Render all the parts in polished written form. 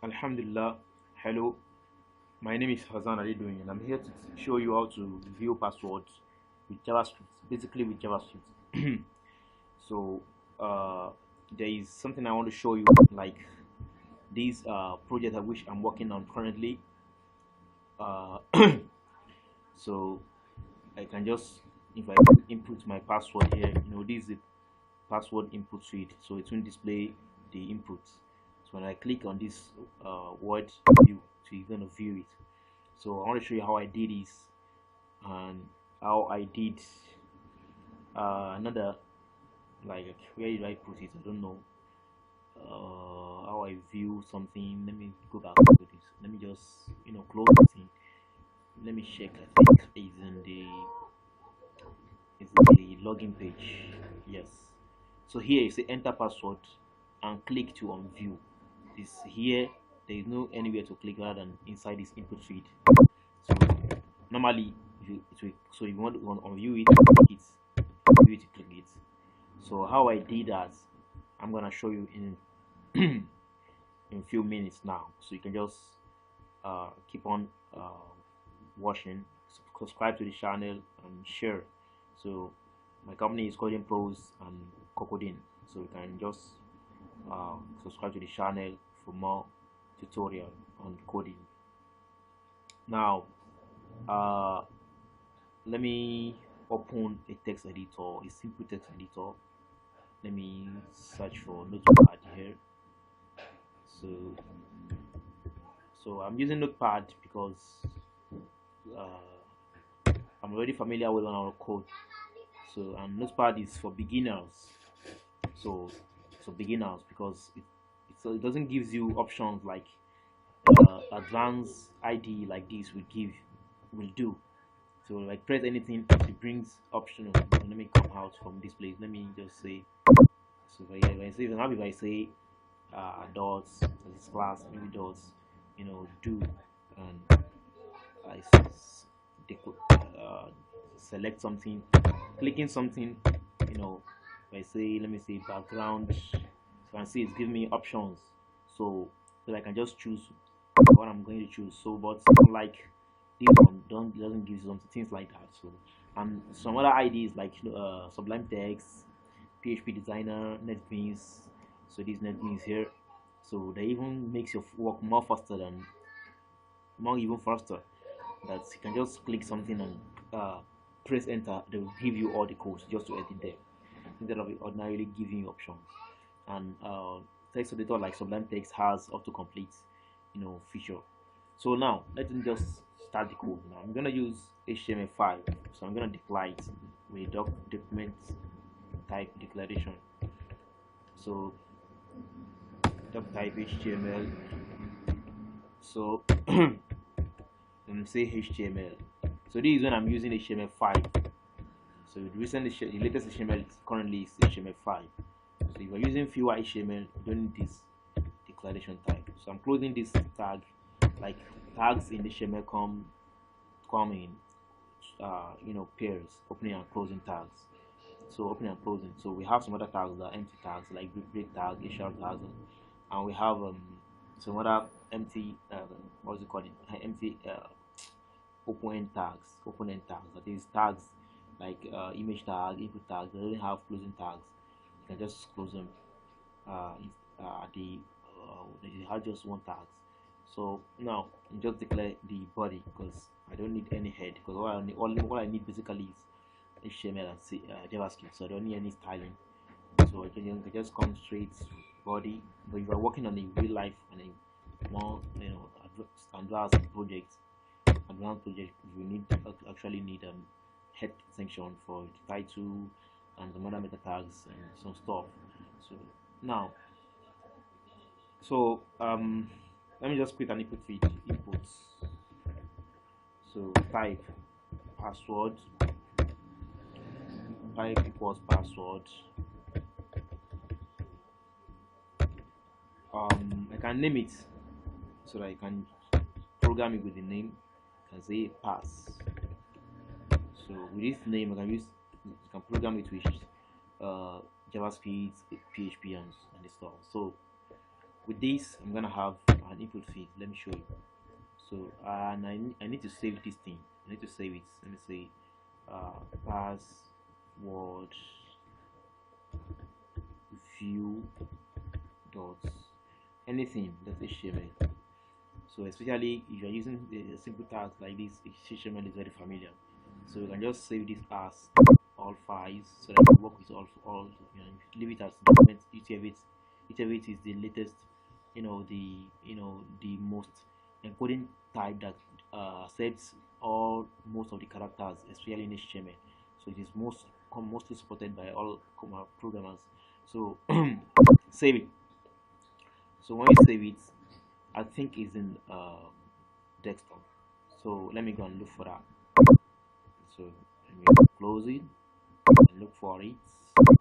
Alhamdulillah. Hello, my name is Hassan. How are you doing? And I'm here to show you how to view passwords with JavaScript, basically with JavaScript. so, there is something I want to show you, like this project at which I'm working on currently. Uh, so I can just, if I input my password here, this is the password input suite, so it will display the inputs. So when I click on this word view, so you're going to view it. So I want to show you how I did this and how I did another, like, where did I put it? I don't know. How I view something. Let me go back to this. Let me just close the thing. Let me check. I think it's in the login page. Yes. So here you say enter password and click to unview. This here there is no anywhere to click rather than inside this input feed. So normally so you want to unview it, click it, view it, click it. So how I did that, I'm gonna show you in in a few minutes now. So you can just keep on watching, subscribe to the channel and share. So my company is Coding Pros and Cocodin, so you can just subscribe to the channel for more tutorial on coding. Now let me open a text editor, a simple text editor. Let me search for Notepad here. So I'm using Notepad because I'm already familiar with our code. So and Notepad is for beginners. So beginners, because it doesn't give you options like advanced ID like this will do. So like press anything, it brings optional. Let me come out from this place. Let me just say, so if I say dots, this class maybe dots, do, and I select something, clicking something, if I say, let me say background, so I can see it's giving me options, so I can just choose what I'm going to choose. So but like this one doesn't give you some things like that. So and some other IDs like Sublime Text, PHP Designer, NetBeans. So this NetBeans here, so they even makes your work more even faster. That you can just click something and press enter. They will give you all the codes just to edit them instead of ordinarily giving you options. And text editor like Sublime Text has autocomplete, feature. So now let me just start the code. Now I'm gonna use HTML5, so I'm gonna declare it with document type declaration. So doc type HTML. So let me say HTML. So this is when I'm using HTML5. So the latest HTML currently is HTML5. So if you're using fewer HTML, you don't need this declaration type. So I'm closing this tag. Like tags in HTML come in pairs, opening and closing tags. So opening and closing. So we have some other tags that are empty tags like break tag, HR tags, and we have some other empty what's it called? Empty open-end tags. That is tags like image tag, input tags. They don't have closing tags. You can just close them. They have just one tag. So now just declare the body because I don't need any head, because what I need basically is HTML and JavaScript, so I don't need any styling. So I can just come straight to body. But if you're working on a real life and a more advanced project, you need actually need head section for the title and some other meta tags and some stuff. So now, let me just create an input feed inputs. So type password, type equals password. I can name it so that I can program it with the name. I can say pass. So with this name, you can program it with JavaScript, PHP, and the stuff. So with this I'm gonna have an input field. Let me show you. So and I need to save this thing. I need to save it. Let me say password view dot anything that's HTML. So especially if you're using the simple tags like this, HTML is very familiar. So you can just save this as all files so that you work with all you know, leave it as documents. Each of it is the latest, the most encoding type that accepts all most of the characters, especially in HTML. So it is mostly supported by all programmers. So save it. So when you save it, I think it's in desktop. So let me go and look for that. So let me close it and look for it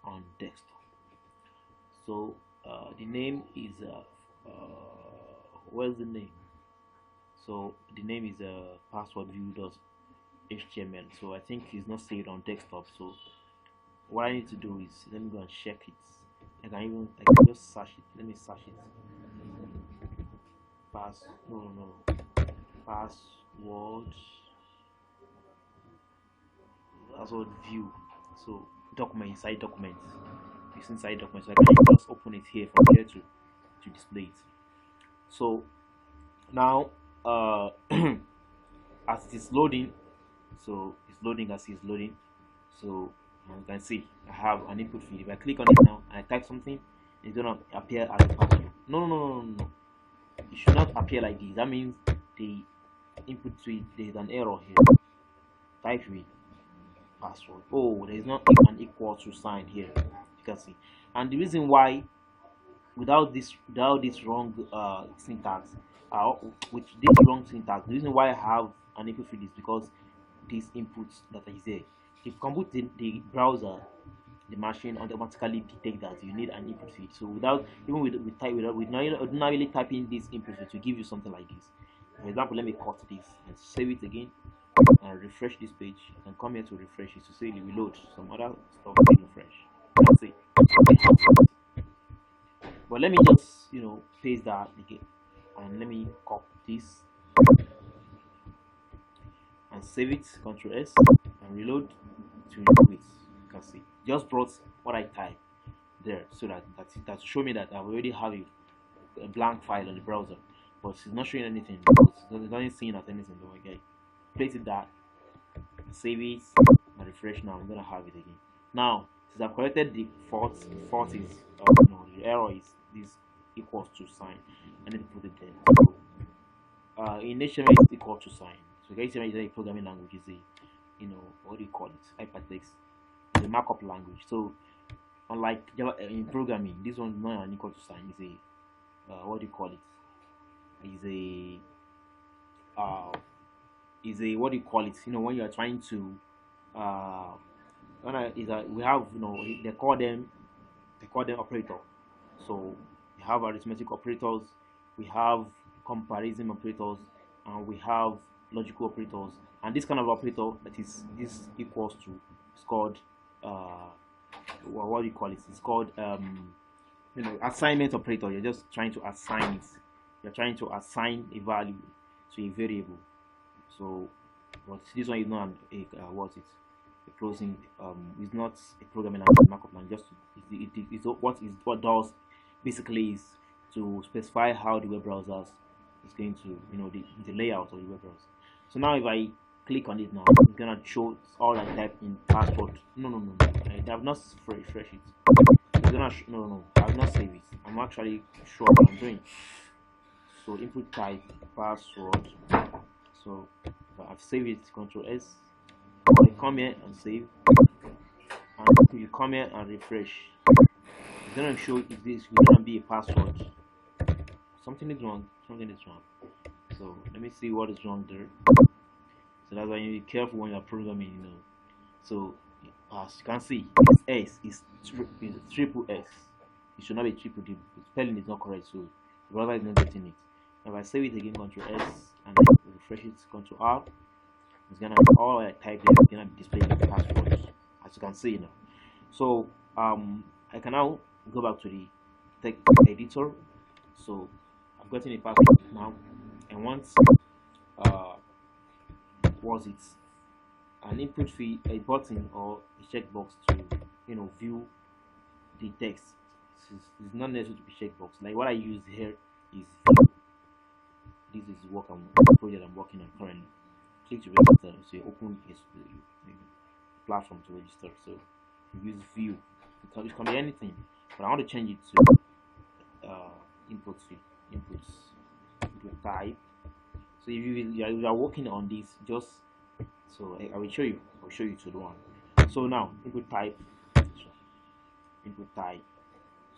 on desktop. So the name is where's the name? So the name is password view.html. So I think it's not saved on desktop. So what I need to do is let me go and check it. I can just search it. Let me search it. Password view. So document inside documents. It's inside documents. So I can just open it here from here to display it. So now as it is loading, so it's loading as it's loading. So you can see I have an input field. If I click on it now and I type something, it's gonna appear as a password. No. It should not appear like this. That means the input field, there's an error here. Type with password. Oh, there is not an equal to sign here. You can see, and the reason why without this wrong syntax, with this wrong syntax, the reason why I have an input field is because these inputs that is there. If you can put the browser, the machine automatically detect that you need an input field. So without even with not really typing this input field to give you something like this. For example, let me cut this and save it again and refresh this page. I can come here to refresh it to say reload some other stuff to refresh. That's it. But let me just paste that again and let me copy this and save it. Ctrl S and reload to remove it. You can see just brought what I typed there, so that show me that I already have a blank file on the browser, but it's not showing anything because it's not seeing at anything. So okay, place it that, save it, and refresh. Now I'm gonna have it again. Now since I've corrected the fault is the error is this equals to sign. I need to put it there. So in HTML is equal to sign. So HTML is a programming language. Is a what do you call it? Hypertext. It's a markup language. So unlike Java in programming, this one is not an equal to sign. Is a what do you call it? Is a what do you call it? When you are trying to we have they call them operator. So we have arithmetic operators, we have comparison operators, and we have logical operators. And this kind of operator that is this equals to is called what do you call it? It's called assignment operator. You're just trying to assign it. You're trying to assign a value to a variable. So, but this one is not what's it? A closing. It's not a programming language, markup language. Just what does basically is to specify how the web browsers is going to the layout of the web browser. So now if I click on it now, it's gonna show all I type in password. No. I have not refresh it. It's gonna no. I have not saved it. I'm actually sure what I'm doing. So input type password. So I've saved it. Ctrl S. I come here and save. And if you come here and refresh, it's gonna show if this will gonna be a password. Something is wrong. So let me see what is wrong there. So that's why you need to be careful when you're programming. So as you can see, this S is triple S. It should not be triple D. The spelling is not correct, so the browser is not getting it. If I save it again, Ctrl S and refresh it, Ctrl R, it's gonna be all I type there. It's gonna be displaying the password, as you can see now. So I can now go back to the text editor. So I've gotten a password now, and once was it an input field, a button or a checkbox to view the text. It's not necessary to be checkbox. Like what I use here is view. This is the project I'm working on currently. Click to register, so you open the platform to register. So you use view. It can be anything, but I want to change it to input field, input type. So if you are working on this, just so I will show you. I'll show you to the one. So now input type,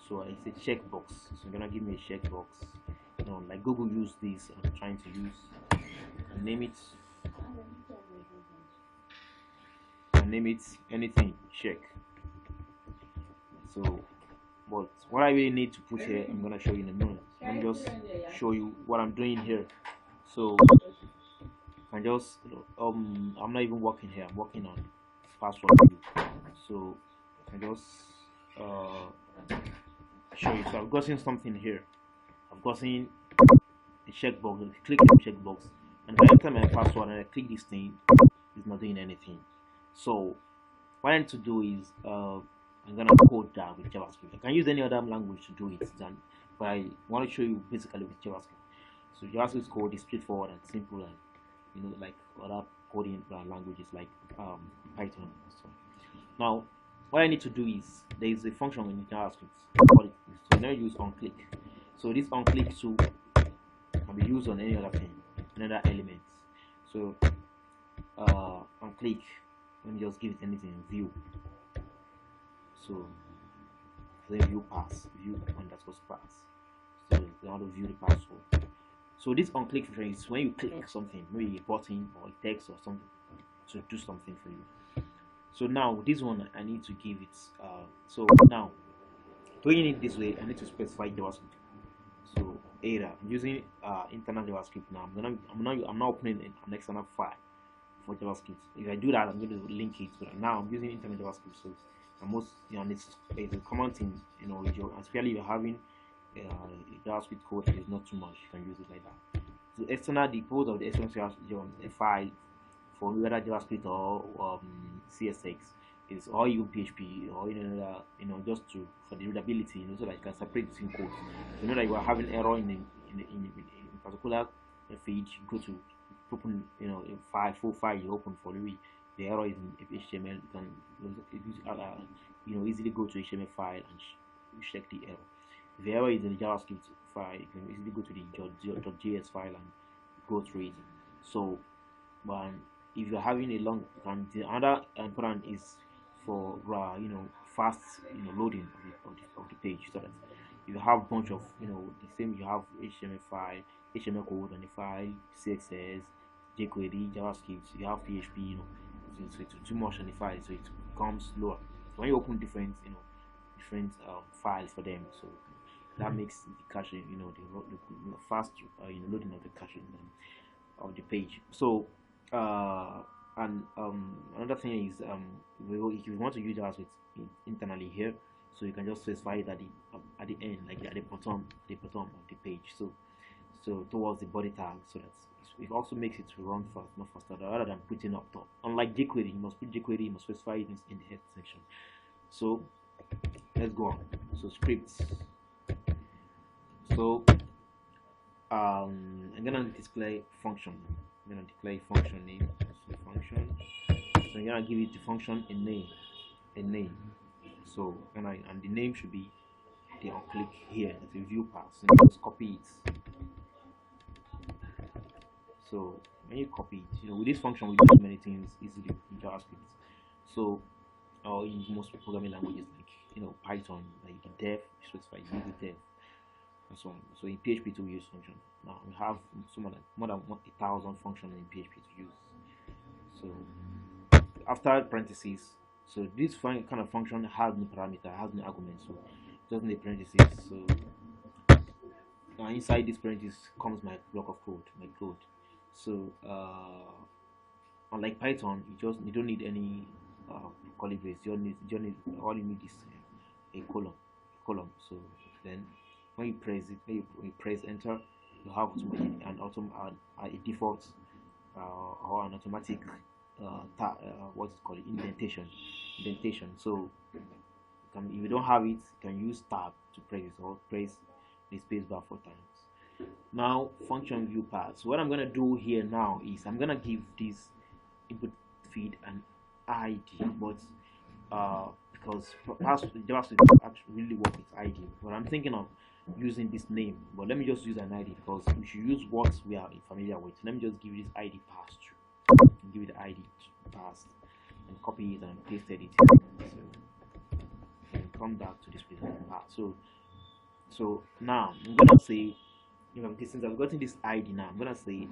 So it's a checkbox. So I'm gonna give me a checkbox. Like Google use this. I'm trying to use. Name it. Name it anything. Check. So, but what I really need to put here, I'm gonna show you in a minute. Let me just show you what I'm doing here. So I just I'm not even working here. I'm working on password view. So I just show you. So I've gotten something here. I've gotten a checkbox. Click on the checkbox, and if I enter my password and I click this thing, it's not doing anything. So what I need to do is I'm gonna code that with JavaScript. I can use any other language to do it, but I want to show you basically with JavaScript. So JavaScript code is straightforward and simple, and like other coding languages like Python. So now what I need to do is there is a function in JavaScript. So now use onClick. So this onClick tool can be used on any other thing, another element. So onClick, let me just give it anything, view. So then view underscore pass. So we want to view the password. So this onClick function is when you click something, maybe a button or a text or something, to do something for you. So now this one I need to give it. So now doing it this way, I need to specify JavaScript. So I'm using internal JavaScript now. I'm now opening an external file for JavaScript. If I do that, I'm going to link it. But now I'm using internal JavaScript, so it's a common thing. Especially if you're having JavaScript code that is not too much, you can use it like that. So external, the purpose of the external file for whether JavaScript or CSX is all you PHP or just for the readability, so that you can separate between codes. So that you are having error in particular page, you go to open a full file you open for the error is in HTML. You can easily go to HTML file and check the error. If the error is in the JavaScript file, you can easily go to the .js file and go through it. So if you're having a long, and the other important is for fast loading of the page, so that you have a bunch of the same, you have HTML file, HTML code on the file, CSS, jQuery, JavaScript, you have PHP, so it's too much on the file, so it becomes slower. So when you open different files for them, so that makes the caching, the fast loading of the caching of the page. So another thing is if you want to use JavaScript internally here, so you can just specify it at the end, like at the bottom of the page. So towards the body tag, so that it also makes it run fast, not faster, rather than putting up top. Unlike jQuery, you must put jQuery, you must specify it in the head section. So let's go on. So scripts. So I'm gonna display function. I'm gonna declare function name. So function. So I'm gonna give it the function a name. So and the name should be the onClick here. It's a view pass. So just copy it. So when you copy it, with this function we do many things easily in JavaScript. So in most programming languages like Python, like the def, specify use the def and so on. So in PHP to use function. Now we have more than 1,000 functions in PHP to use. So after parentheses, so this kind of function has no parameter, has no argument, so it doesn't need parentheses. So inside this parentheses comes my block of code, my code. So unlike Python, you don't need any curly brace. All you need is a column. So then when you press it, when you press enter, you have a default or an automatic what is called indentation. So if you don't have it, you can use tab to press it, or press the space bar 4 times. Now function view path. So what I'm gonna do here now is I'm gonna give this input feed an ID, but because JavaScript actually really work with ID, but I'm thinking of using this name. But let me just use an ID because we should use what we are familiar with. Let me just give this ID pass through. Give it the ID pass and copy it and pasted it. So and come back to this place and pass. So now I'm gonna say, since I've gotten this ID now, I'm gonna say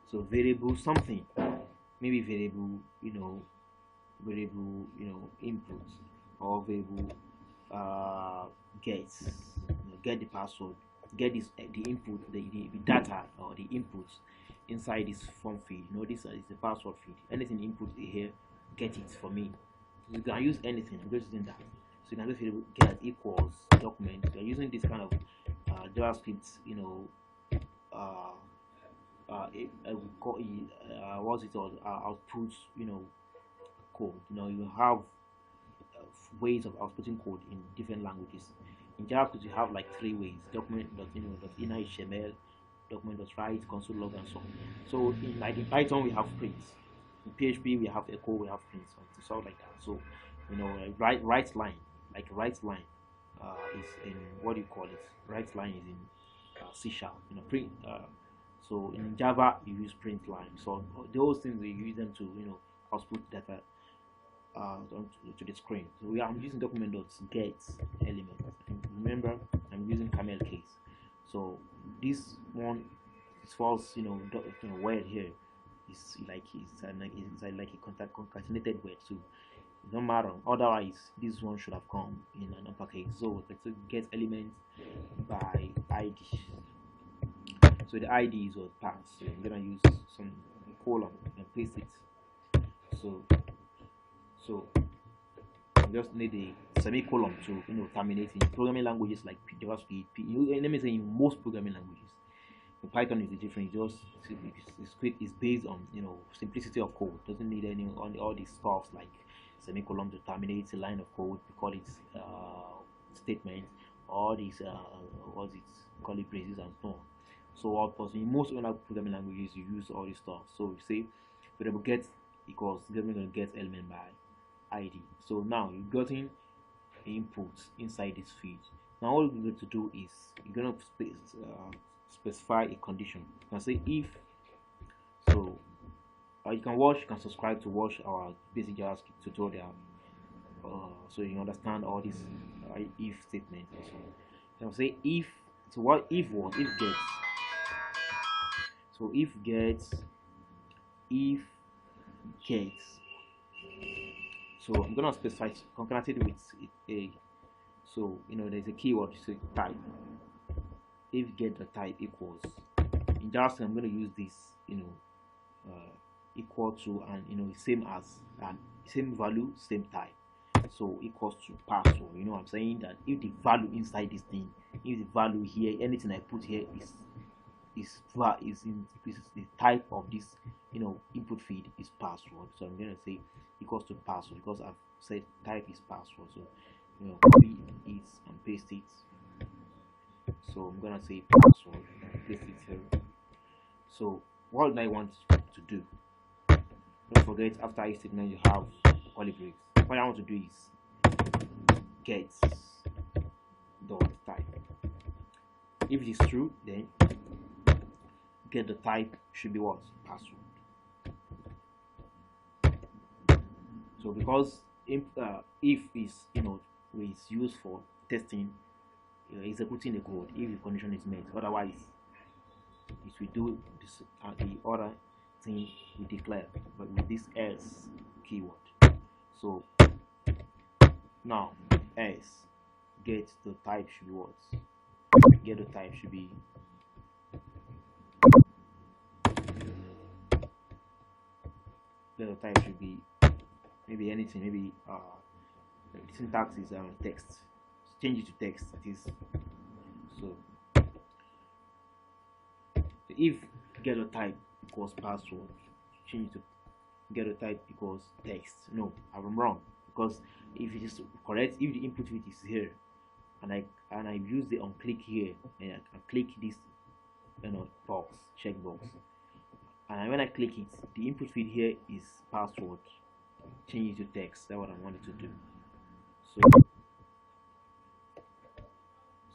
so variable something, maybe variable input, or variable get the password, get this the input, the data or the inputs inside this form field. This is the password field. Anything input here, get it for me. You can use anything. I'm just using that. So you can just get equals document. You're using this kind of JavaScript, what's it called, output, code. You have ways of outputting code in different languages. In JavaScript, you have like 3 ways: document.inner HTML, document.write, console log, and so on. So in Python, we have print. In PHP, we have echo, we have print, and stuff like that. So write line, is in, what do you call it? Write line is in C#. Print. So in Java, you use print line. So those things, we use them to output data to the screen. So I'm using document.get element. Remember, I'm using camel case. So this one is false. Word here is like a concatenated word. So it don't matter. Otherwise, this one should have come in an uppercase. So let's get element by ID. So the ID is what pass. So I'm gonna use some column and paste it. So you just need a semicolon to terminate. In programming languages like JavaScript, let me say in most programming languages, the Python is different. It's based on simplicity of code. Doesn't need any on all these stuffs like semicolon to terminate a line of code. We call it statement. All these call it braces and so on. So of course, in most other programming languages, you use all this stuff. So you say variable get equals get element by ID. So now you've gotten inputs inside this field. Now all we're going to do is you're going to specify a condition. You can say if. So you can subscribe to watch our basic JavaScript tutorial, so you understand all these if statements. So you can say if. So what if was if gets. So if gets. So I'm gonna specify concatenated with a. So there's a keyword to say type. If get the type equals. In JavaScript, I'm gonna use this equal to, and same as, and same value, same type. So equals to password. I'm saying that if the value inside this thing, if the value here, anything I put here is the type of this input feed is password. So I'm gonna say equals to password because I've said type is password. So copy it and paste it. So I'm gonna say password and paste it here. So what do I want to do? Don't forget, after each statement you have curly braces. What I want to do is get dot type. If it is true, then get the type should be what? Password. So because if is is used for testing, executing the code if the condition is met. Otherwise, it will do this the other thing we declare, but with this else keyword. So now else get the type should be what? Get the type should be maybe anything, maybe the syntax is text. Change it to text. It is So if get a type equals password, change to get a type equals text. No, I'm wrong, because if it is correct, if the input field is here and I use the on click here and I can click this box, checkbox, and when I click it, the input field here is password, change it to text. That's what I wanted to do.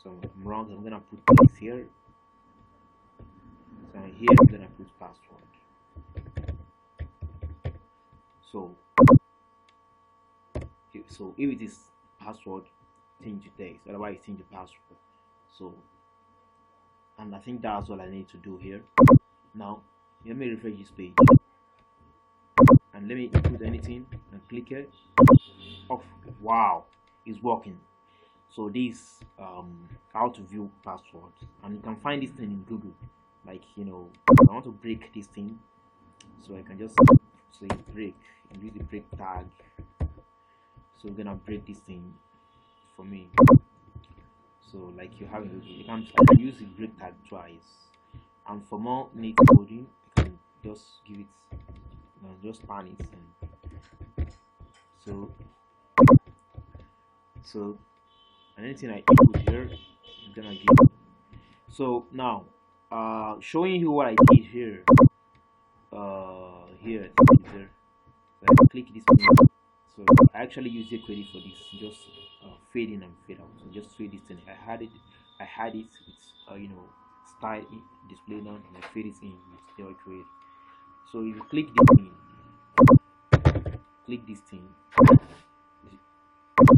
So I'm wrong, I'm gonna put this here. So here I'm gonna put password. So if it is password, change the text, otherwise change the password. So, and I think that's all I need to do here. Now let me refresh this page and let me input anything and click it off. Wow, it's working. So this how to view password, and you can find this thing in Google. Like, I want to break this thing, so I can just say break and use the break tag. So we're gonna break this thing for me. So like you have it, I can use the break tag twice, and for more neat coding I can just give it, just span it, and and anything I input here I'm gonna give. So now showing you what I did here. Here so I click this menu. So I actually use jQuery for this, just fade in and fade out. So just fade this thing. I had it with style display now, and I fade it in with jQuery. So if you click this thing,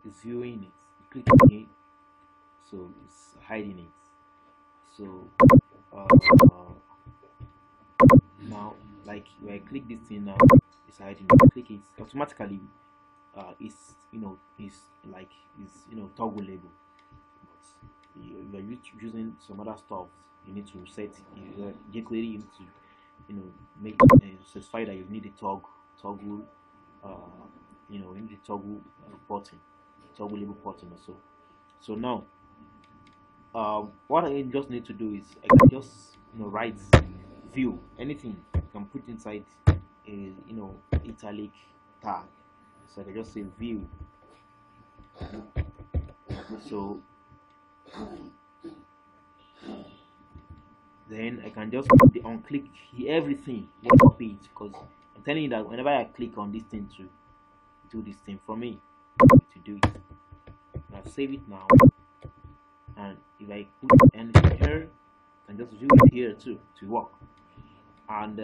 it's viewing it. You click it again, so it's hiding it. So now, like when I click this thing now, it's hiding it. Click it automatically. It's toggleable. But you are using some other stuff. You need to set jQuery. You need to make satisfy that you need a toggle. You need a toggle button, toggleable button also. So now, what I just need to do is I can just write view anything. I can put inside a italic tag. So I can just say view. So then I can just put the on click everything, one page, because I'm telling you that whenever I click on this thing to do this thing for me, to do it, I'll save it now. And if I put anything here, I can just view it here too to work. And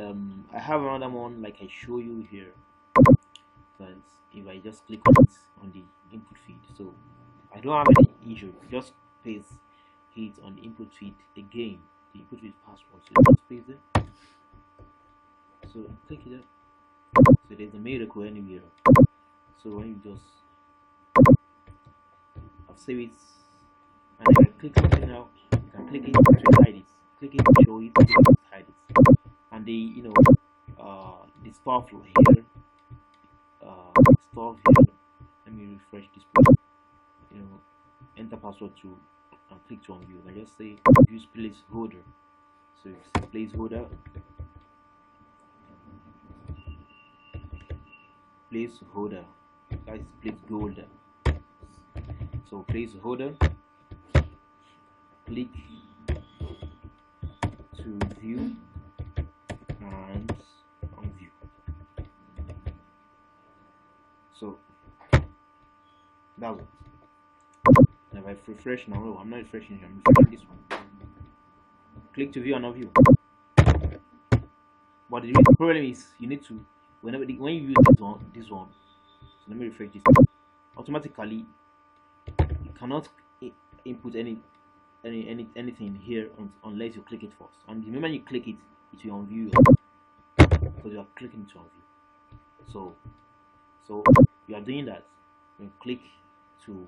I have another one like I show you here. Because if I just click on it on the input feed, so I don't have any issue. Just paste it on the input feed again. The input feed password. So just paste it. So click it up. So there's a miracle anywhere. So when you just save it, and I click something now, you can click it to hide it. Click it to show it, click it to hide it. And the the stuff here. Stuff here. Let me refresh this page. Enter password to and click to unview. I just say use placeholder. So it's placeholder, that is placeholder. So placeholder, click to view and unview. So that was. If I refresh now, no, I'm not refreshing here, I'm refreshing this one. Click to view and unview. But the problem is you need to when you use this one. So let me refresh this. Automatically, you cannot input anything here unless you click it first. And the moment you click it, it will unview because you are clicking to unview. So you are doing that. You click to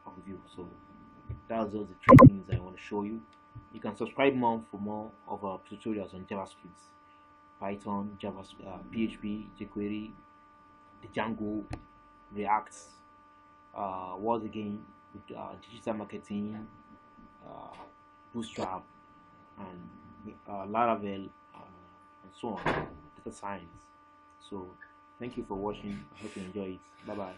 unview. So that's just the three things I want to show you. You can subscribe more for more of our tutorials on JavaScript, Python, PHP, jQuery, the Django, React, words again with digital marketing, Bootstrap, and Laravel, and so on, data science. So thank you for watching. I hope you enjoy it. Bye bye.